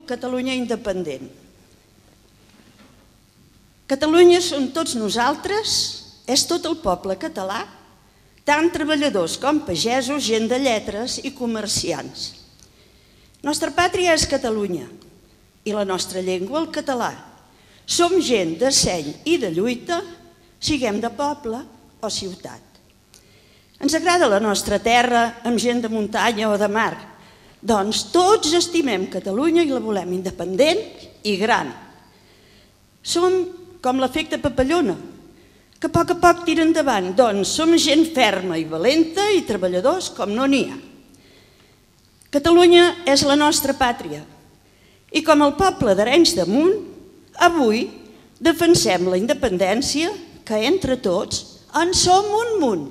Catalunya independent. Catalunya som tots nosaltres, és tot el poble català, tant treballadors com pagesos, gent de lletres i comerciants. Nostra pàtria és Catalunya i la nostra llengua el català. Som gent de seny i de lluita, siguem de poble o ciutat. Ens agrada la nostra terra amb gent de muntanya o de mar, doncs tots estimem Catalunya i la volem independent i gran. Som com l'efecte papallona, que a poc tira endavant, doncs som gent ferma i valenta i treballadors com no n'hi ha. Catalunya és la nostra pàtria i com el poble d'Arenys de Munt, avui defensem la independència que entre tots en som un munt.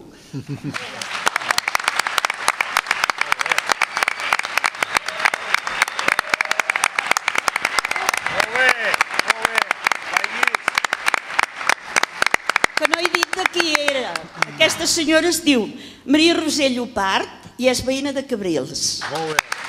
Que no he dit de qui era. Aquesta senyora es diu Maria Roser Llopart i és veïna de Cabrils. Molt bé.